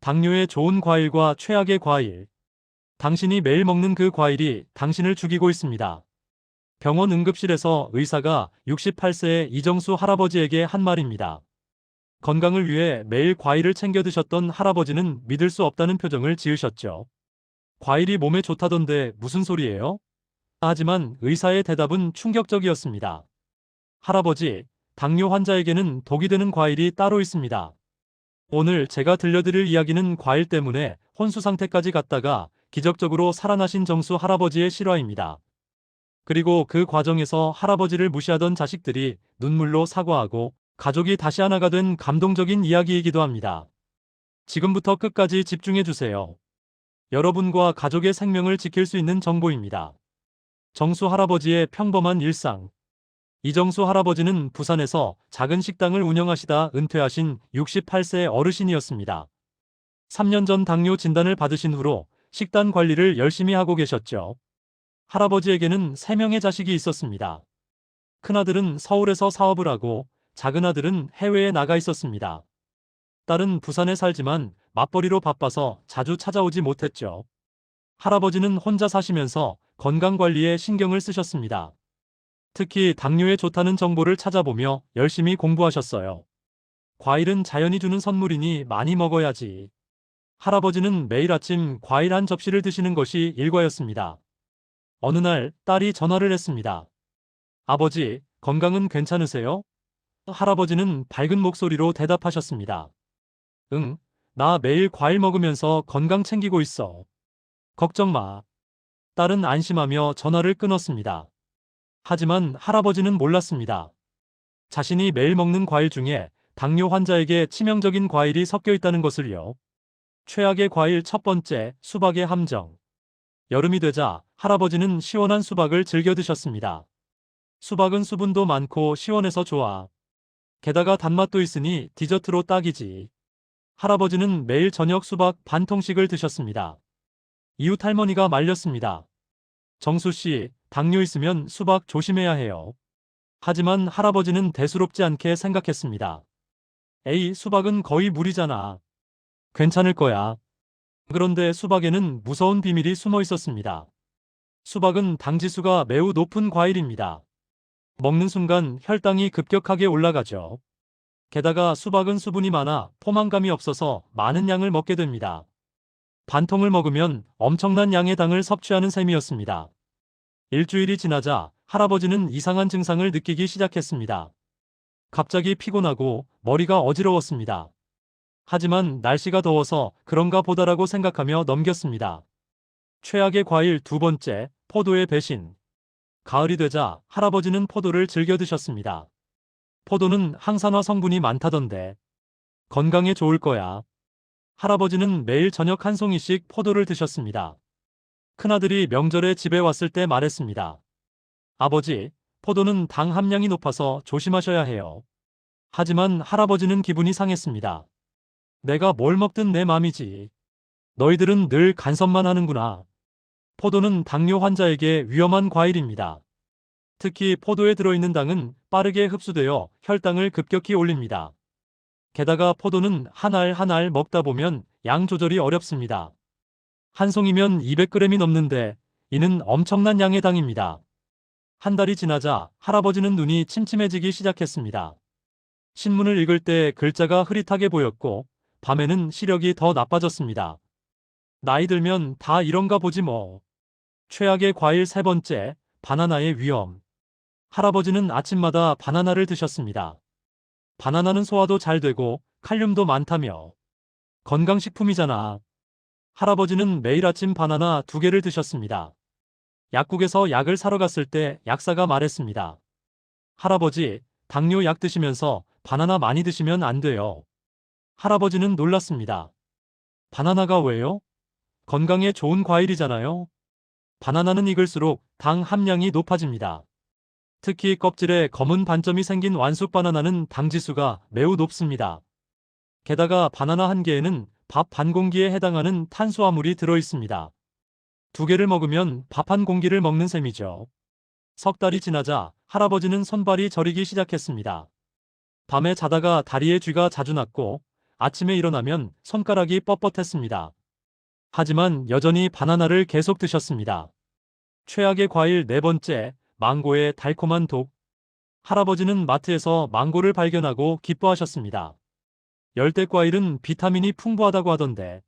당뇨에 좋은 과일과 최악의 과일. 당신이 매일 먹는 그 과일이 당신을 죽이고 있습니다. 병원 응급실에서 의사가 68세의 이정수 할아버지에게 한 말입니다. 건강을 위해 매일 과일을 챙겨 드셨던 할아버지는 믿을 수 없다는 표정을 지으셨죠. 과일이 몸에 좋다던데 무슨 소리예요? 하지만 의사의 대답은 충격적이었습니다. 할아버지, 당뇨 환자에게는 독이 되는 과일이 따로 있습니다. 오늘 제가 들려드릴 이야기는 과일 때문에 혼수 상태까지 갔다가 기적적으로 살아나신 정수 할아버지의 실화입니다. 그리고 그 과정에서 할아버지를 무시하던 자식들이 눈물로 사과하고 가족이 다시 하나가 된 감동적인 이야기이기도 합니다. 지금부터 끝까지 집중해 주세요. 여러분과 가족의 생명을 지킬 수 있는 정보입니다. 정수 할아버지의 평범한 일상. 이정수 할아버지는 부산에서 작은 식당을 운영하시다 은퇴하신 68세 어르신이었습니다. 3년 전 당뇨 진단을 받으신 후로 식단 관리를 열심히 하고 계셨죠. 할아버지에게는 3명의 자식이 있었습니다. 큰아들은 서울에서 사업을 하고 작은아들은 해외에 나가 있었습니다. 딸은 부산에 살지만 맞벌이로 바빠서 자주 찾아오지 못했죠. 할아버지는 혼자 사시면서 건강관리에 신경을 쓰셨습니다. 특히 당뇨에 좋다는 정보를 찾아보며 열심히 공부하셨어요. 과일은 자연이 주는 선물이니 많이 먹어야지. 할아버지는 매일 아침 과일 한 접시를 드시는 것이 일과였습니다. 어느 날 딸이 전화를 했습니다. 아버지, 건강은 괜찮으세요? 할아버지는 밝은 목소리로 대답하셨습니다. 응, 나 매일 과일 먹으면서 건강 챙기고 있어. 걱정 마. 딸은 안심하며 전화를 끊었습니다. 하지만 할아버지는 몰랐습니다. 자신이 매일 먹는 과일 중에 당뇨 환자에게 치명적인 과일이 섞여 있다는 것을요. 최악의 과일 첫 번째, 수박의 함정. 여름이 되자 할아버지는 시원한 수박을 즐겨 드셨습니다. 수박은 수분도 많고 시원해서 좋아. 게다가 단맛도 있으니 디저트로 딱이지. 할아버지는 매일 저녁 수박 반 통씩을 드셨습니다. 이웃 할머니가 말렸습니다. 정수 씨, 당뇨 있으면 수박 조심해야 해요. 하지만 할아버지는 대수롭지 않게 생각했습니다. 에이, 수박은 거의 물이잖아. 괜찮을 거야. 그런데 수박에는 무서운 비밀이 숨어 있었습니다. 수박은 당지수가 매우 높은 과일입니다. 먹는 순간 혈당이 급격하게 올라가죠. 게다가 수박은 수분이 많아 포만감이 없어서 많은 양을 먹게 됩니다. 반 통을 먹으면 엄청난 양의 당을 섭취하는 셈이었습니다. 일주일이 지나자 할아버지는 이상한 증상을 느끼기 시작했습니다. 갑자기 피곤하고 머리가 어지러웠습니다. 하지만 날씨가 더워서 그런가 보다라고 생각하며 넘겼습니다. 최악의 과일 두 번째, 포도의 배신. 가을이 되자 할아버지는 포도를 즐겨 드셨습니다. 포도는 항산화 성분이 많다던데. 건강에 좋을 거야. 할아버지는 매일 저녁 한 송이씩 포도를 드셨습니다. 큰아들이 명절에 집에 왔을 때 말했습니다. 아버지, 포도는 당 함량이 높아서 조심하셔야 해요. 하지만 할아버지는 기분이 상했습니다. 내가 뭘 먹든 내 맘이지. 너희들은 늘 간섭만 하는구나. 포도는 당뇨 환자에게 위험한 과일입니다. 특히 포도에 들어있는 당은 빠르게 흡수되어 혈당을 급격히 올립니다. 게다가 포도는 한 알 한 알 먹다 보면 양 조절이 어렵습니다. 한 송이면 200g이 넘는데 이는 엄청난 양의 당입니다. 한 달이 지나자 할아버지는 눈이 침침해지기 시작했습니다. 신문을 읽을 때 글자가 흐릿하게 보였고 밤에는 시력이 더 나빠졌습니다. 나이 들면 다 이런가 보지 뭐. 최악의 과일 세 번째, 바나나의 위험. 할아버지는 아침마다 바나나를 드셨습니다. 바나나는 소화도 잘 되고 칼륨도 많다며. 건강식품이잖아. 할아버지는 매일 아침 바나나 2개를 드셨습니다. 약국에서 약을 사러 갔을 때 약사가 말했습니다. 할아버지, 당뇨 약 드시면서 바나나 많이 드시면 안 돼요. 할아버지는 놀랐습니다. 바나나가 왜요? 건강에 좋은 과일이잖아요. 바나나는 익을수록 당 함량이 높아집니다. 특히 껍질에 검은 반점이 생긴 완숙 바나나는 당지수가 매우 높습니다. 게다가 바나나 한 개에는 밥 반 공기에 해당하는 탄수화물이 들어 있습니다. 2개를 먹으면 밥 한 공기를 먹는 셈이죠. 석 달이 지나자 할아버지는 손발이 저리기 시작했습니다. 밤에 자다가 다리에 쥐가 자주 났고 아침에 일어나면 손가락이 뻣뻣했습니다. 하지만 여전히 바나나를 계속 드셨습니다. 최악의 과일 네 번째, 망고의 달콤한 독. 할아버지는 마트에서 망고를 발견하고 기뻐하셨습니다. 열대과일은 비타민이 풍부하다고 하던데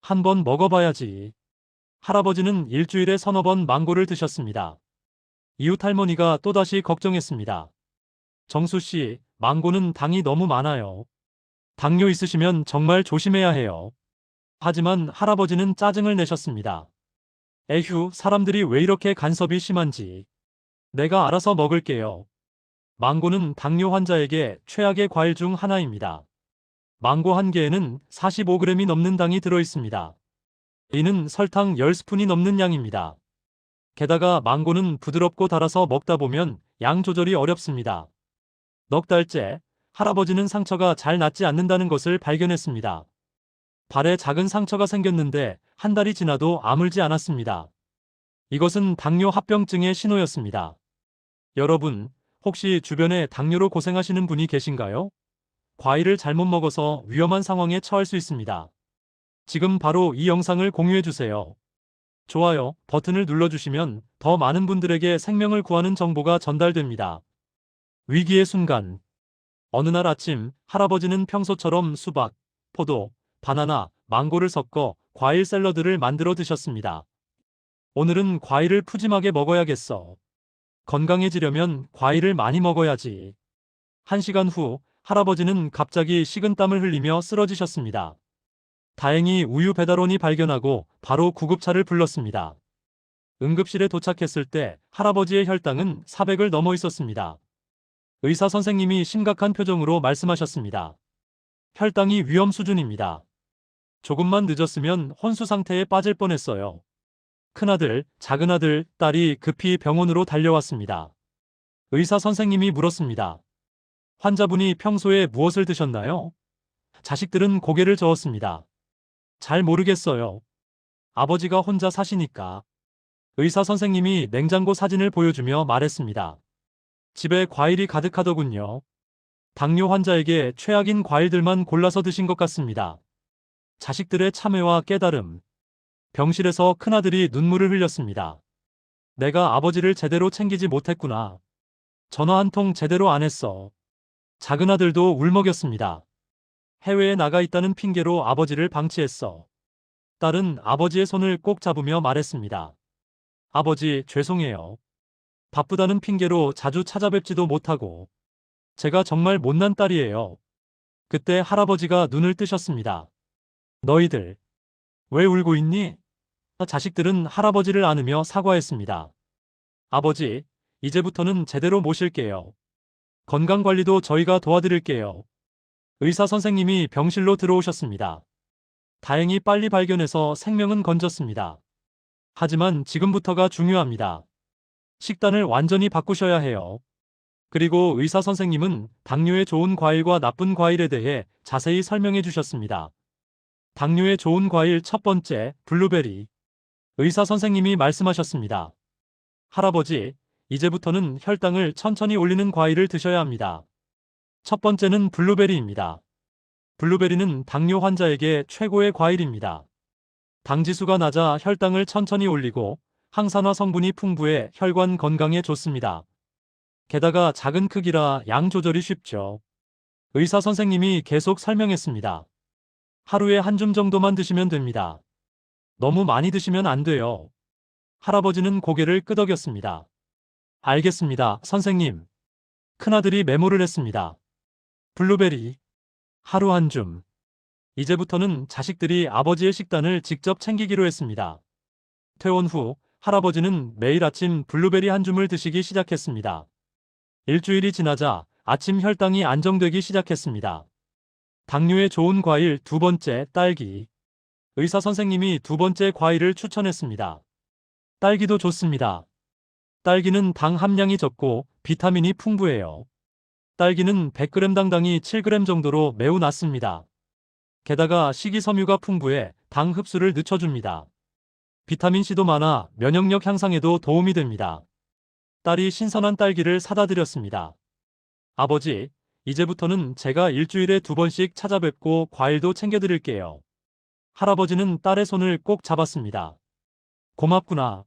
한번 먹어봐야지. 할아버지는 일주일에 서너 번 망고를 드셨습니다. 이웃 할머니가 또다시 걱정했습니다. 정수 씨, 망고는 당이 너무 많아요. 당뇨 있으시면 정말 조심해야 해요. 하지만 할아버지는 짜증을 내셨습니다. 에휴, 사람들이 왜 이렇게 간섭이 심한지. 내가 알아서 먹을게요. 망고는 당뇨 환자에게 최악의 과일 중 하나입니다. 망고 한 개에는 45g이 넘는 당이 들어있습니다. 이는 설탕 10스푼이 넘는 양입니다. 게다가 망고는 부드럽고 달아서 먹다 보면 양 조절이 어렵습니다. 넉 달째, 할아버지는 상처가 잘 낫지 않는다는 것을 발견했습니다. 발에 작은 상처가 생겼는데 한 달이 지나도 아물지 않았습니다. 이것은 당뇨 합병증의 신호였습니다. 여러분, 혹시 주변에 당뇨로 고생하시는 분이 계신가요? 과일을 잘못 먹어서 위험한 상황에 처할 수 있습니다. 지금 바로 이 영상을 공유해주세요. 좋아요 버튼을 눌러주시면 더 많은 분들에게 생명을 구하는 정보가 전달됩니다. 위기의 순간. 어느 날 아침, 할아버지는 평소처럼 수박, 포도, 바나나, 망고를 섞어 과일 샐러드를 만들어 드셨습니다. 오늘은 과일을 푸짐하게 먹어야겠어. 건강해지려면 과일을 많이 먹어야지. 1시간 후, 할아버지는 갑자기 식은땀을 흘리며 쓰러지셨습니다. 다행히 우유 배달원이 발견하고 바로 구급차를 불렀습니다. 응급실에 도착했을 때 할아버지의 혈당은 400을 넘어 있었습니다. 의사 선생님이 심각한 표정으로 말씀하셨습니다. 혈당이 위험 수준입니다. 조금만 늦었으면 혼수 상태에 빠질 뻔했어요. 큰아들, 작은아들, 딸이 급히 병원으로 달려왔습니다. 의사 선생님이 물었습니다. 환자분이 평소에 무엇을 드셨나요? 자식들은 고개를 저었습니다. 잘 모르겠어요. 아버지가 혼자 사시니까. 의사 선생님이 냉장고 사진을 보여주며 말했습니다. 집에 과일이 가득하더군요. 당뇨 환자에게 최악인 과일들만 골라서 드신 것 같습니다. 자식들의 참회와 깨달음. 병실에서 큰아들이 눈물을 흘렸습니다. 내가 아버지를 제대로 챙기지 못했구나. 전화 한 통 제대로 안 했어. 작은아들도 울먹였습니다. 해외에 나가 있다는 핑계로 아버지를 방치했어. 딸은 아버지의 손을 꼭 잡으며 말했습니다. 아버지, 죄송해요. 바쁘다는 핑계로 자주 찾아뵙지도 못하고. 제가 정말 못난 딸이에요. 그때 할아버지가 눈을 뜨셨습니다. 너희들, 왜 울고 있니? 자식들은 할아버지를 안으며 사과했습니다. 아버지, 이제부터는 제대로 모실게요. 건강관리도 저희가 도와드릴게요. 의사 선생님이 병실로 들어오셨습니다. 다행히 빨리 발견해서 생명은 건졌습니다. 하지만 지금부터가 중요합니다. 식단을 완전히 바꾸셔야 해요. 그리고 의사 선생님은 당뇨에 좋은 과일과 나쁜 과일에 대해 자세히 설명해 주셨습니다. 당뇨에 좋은 과일 첫 번째, 블루베리. 의사 선생님이 말씀하셨습니다. 할아버지, 이제부터는 혈당을 천천히 올리는 과일을 드셔야 합니다. 첫 번째는 블루베리입니다. 블루베리는 당뇨 환자에게 최고의 과일입니다. 당지수가 낮아 혈당을 천천히 올리고 항산화 성분이 풍부해 혈관 건강에 좋습니다. 게다가 작은 크기라 양 조절이 쉽죠. 의사 선생님이 계속 설명했습니다. 하루에 한 줌 정도만 드시면 됩니다. 너무 많이 드시면 안 돼요. 할아버지는 고개를 끄덕였습니다. 알겠습니다, 선생님. 큰아들이 메모를 했습니다. 블루베리. 하루 한 줌. 이제부터는 자식들이 아버지의 식단을 직접 챙기기로 했습니다. 퇴원 후 할아버지는 매일 아침 블루베리 한 줌을 드시기 시작했습니다. 일주일이 지나자 아침 혈당이 안정되기 시작했습니다. 당뇨에 좋은 과일 두 번째, 딸기. 의사 선생님이 두 번째 과일을 추천했습니다. 딸기도 좋습니다. 딸기는 당 함량이 적고 비타민이 풍부해요. 딸기는 100g당 당이 7g 정도로 매우 낮습니다. 게다가 식이섬유가 풍부해 당 흡수를 늦춰줍니다. 비타민C도 많아 면역력 향상에도 도움이 됩니다. 딸이 신선한 딸기를 사다 드렸습니다. 아버지, 이제부터는 제가 일주일에 2번씩 찾아뵙고 과일도 챙겨드릴게요. 할아버지는 딸의 손을 꼭 잡았습니다. 고맙구나.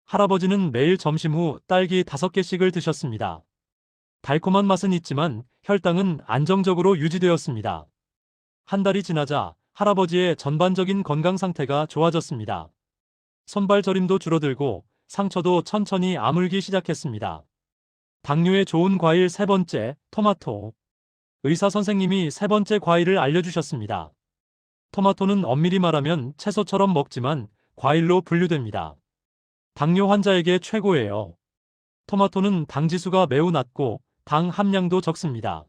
할아버지는 매일 점심 후 딸기 5개씩을 드셨습니다. 달콤한 맛은 있지만 혈당은 안정적으로 유지되었습니다. 한 달이 지나자 할아버지의 전반적인 건강 상태가 좋아졌습니다. 손발 저림도 줄어들고 상처도 천천히 아물기 시작했습니다. 당뇨에 좋은 과일 3번째, 토마토. 의사 선생님이 3번째 과일을 알려주셨습니다. 토마토는 엄밀히 말하면 채소처럼 먹지만 과일로 분류됩니다. 당뇨 환자에게 최고예요. 토마토는 당 지수가 매우 낮고 당 함량도 적습니다.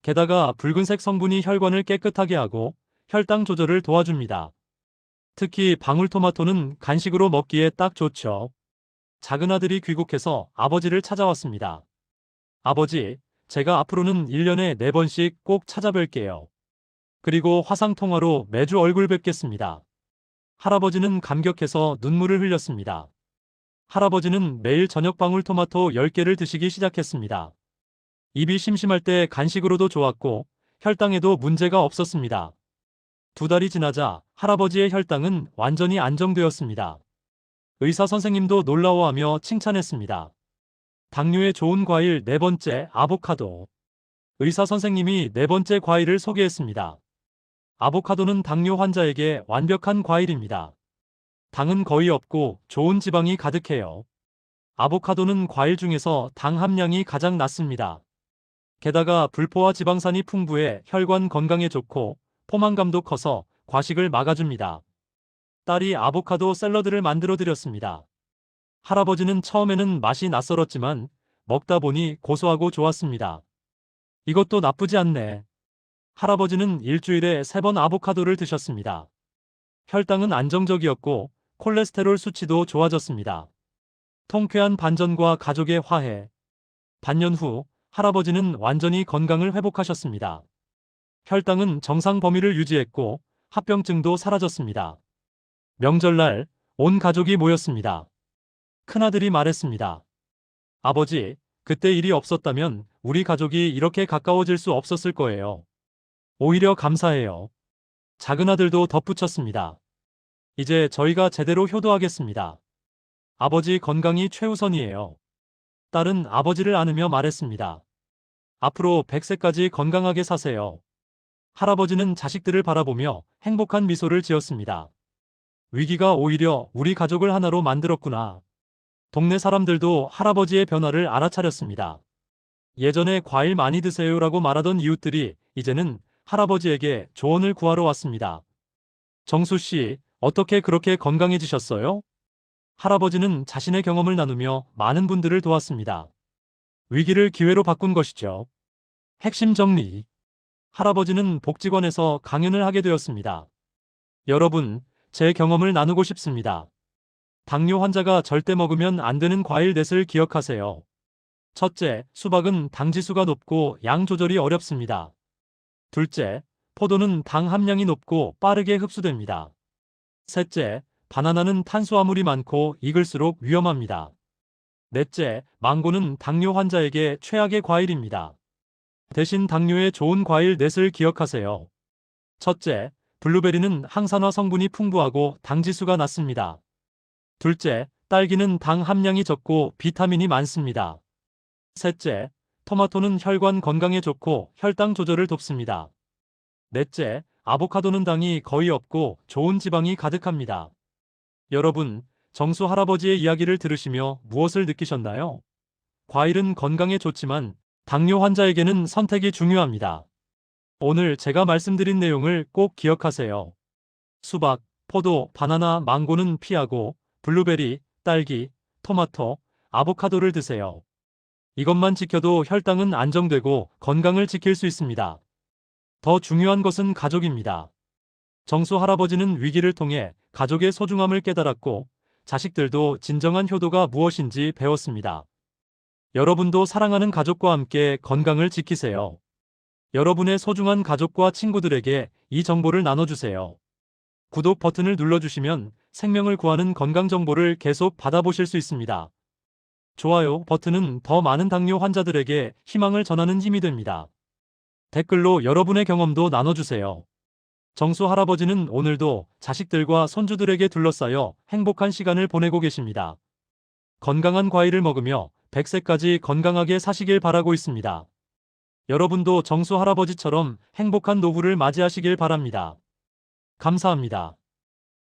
게다가 붉은색 성분이 혈관을 깨끗하게 하고 혈당 조절을 도와줍니다. 특히 방울토마토는 간식으로 먹기에 딱 좋죠. 작은 아들이 귀국해서 아버지를 찾아왔습니다. 아버지, 제가 앞으로는 1년에 4번씩 꼭 찾아뵐게요. 그리고 화상통화로 매주 얼굴 뵙겠습니다. 할아버지는 감격해서 눈물을 흘렸습니다. 할아버지는 매일 저녁 방울토마토 10개를 드시기 시작했습니다. 입이 심심할 때 간식으로도 좋았고 혈당에도 문제가 없었습니다. 2달이 지나자 할아버지의 혈당은 완전히 안정되었습니다. 의사 선생님도 놀라워하며 칭찬했습니다. 당뇨에 좋은 과일 4번째, 아보카도. 의사 선생님이 4번째 과일을 소개했습니다. 아보카도는 당뇨 환자에게 완벽한 과일입니다. 당은 거의 없고 좋은 지방이 가득해요. 아보카도는 과일 중에서 당 함량이 가장 낮습니다. 게다가 불포화 지방산이 풍부해 혈관 건강에 좋고 포만감도 커서 과식을 막아줍니다. 딸이 아보카도 샐러드를 만들어 드렸습니다. 할아버지는 처음에는 맛이 낯설었지만 먹다 보니 고소하고 좋았습니다. 이것도 나쁘지 않네. 할아버지는 일주일에 3번 아보카도를 드셨습니다. 혈당은 안정적이었고 콜레스테롤 수치도 좋아졌습니다. 통쾌한 반전과 가족의 화해. 반년 후 할아버지는 완전히 건강을 회복하셨습니다. 혈당은 정상 범위를 유지했고 합병증도 사라졌습니다. 명절날 온 가족이 모였습니다. 큰아들이 말했습니다. 아버지, 그때 일이 없었다면 우리 가족이 이렇게 가까워질 수 없었을 거예요. 오히려 감사해요. 작은아들도 덧붙였습니다. 이제 저희가 제대로 효도하겠습니다. 아버지 건강이 최우선이에요. 딸은 아버지를 안으며 말했습니다. 앞으로 100세까지 건강하게 사세요. 할아버지는 자식들을 바라보며 행복한 미소를 지었습니다. 위기가 오히려 우리 가족을 하나로 만들었구나. 동네 사람들도 할아버지의 변화를 알아차렸습니다. 예전에 과일 많이 드세요라고 말하던 이웃들이 이제는 할아버지에게 조언을 구하러 왔습니다. 정수 씨, 어떻게 그렇게 건강해지셨어요? 할아버지는 자신의 경험을 나누며 많은 분들을 도왔습니다. 위기를 기회로 바꾼 것이죠. 핵심 정리. 할아버지는 복지관에서 강연을 하게 되었습니다. 여러분, 제 경험을 나누고 싶습니다. 당뇨 환자가 절대 먹으면 안 되는 과일 넷을 기억하세요. 첫째, 수박은 당 지수가 높고 양 조절이 어렵습니다. 둘째, 포도는 당 함량이 높고 빠르게 흡수됩니다. 셋째, 바나나는 탄수화물이 많고 익을수록 위험합니다. 넷째, 망고는 당뇨 환자에게 최악의 과일입니다. 대신 당뇨에 좋은 과일 넷을 기억하세요. 첫째, 블루베리는 항산화 성분이 풍부하고 당 지수가 낮습니다. 둘째, 딸기는 당 함량이 적고 비타민이 많습니다. 셋째, 토마토는 혈관 건강에 좋고 혈당 조절을 돕습니다. 넷째, 아보카도는 당이 거의 없고 좋은 지방이 가득합니다. 여러분, 정수 할아버지의 이야기를 들으시며 무엇을 느끼셨나요? 과일은 건강에 좋지만 당뇨 환자에게는 선택이 중요합니다. 오늘 제가 말씀드린 내용을 꼭 기억하세요. 수박, 포도, 바나나, 망고는 피하고 블루베리, 딸기, 토마토, 아보카도를 드세요. 이것만 지켜도 혈당은 안정되고 건강을 지킬 수 있습니다. 더 중요한 것은 가족입니다. 정수 할아버지는 위기를 통해 가족의 소중함을 깨달았고 자식들도 진정한 효도가 무엇인지 배웠습니다. 여러분도 사랑하는 가족과 함께 건강을 지키세요. 여러분의 소중한 가족과 친구들에게 이 정보를 나눠주세요. 구독 버튼을 눌러주시면 생명을 구하는 건강 정보를 계속 받아보실 수 있습니다. 좋아요 버튼은 더 많은 당뇨 환자들에게 희망을 전하는 힘이 됩니다. 댓글로 여러분의 경험도 나눠주세요. 정수 할아버지는 오늘도 자식들과 손주들에게 둘러싸여 행복한 시간을 보내고 계십니다. 건강한 과일을 먹으며 100세까지 건강하게 사시길 바라고 있습니다. 여러분도 정수 할아버지처럼 행복한 노후를 맞이하시길 바랍니다. 감사합니다.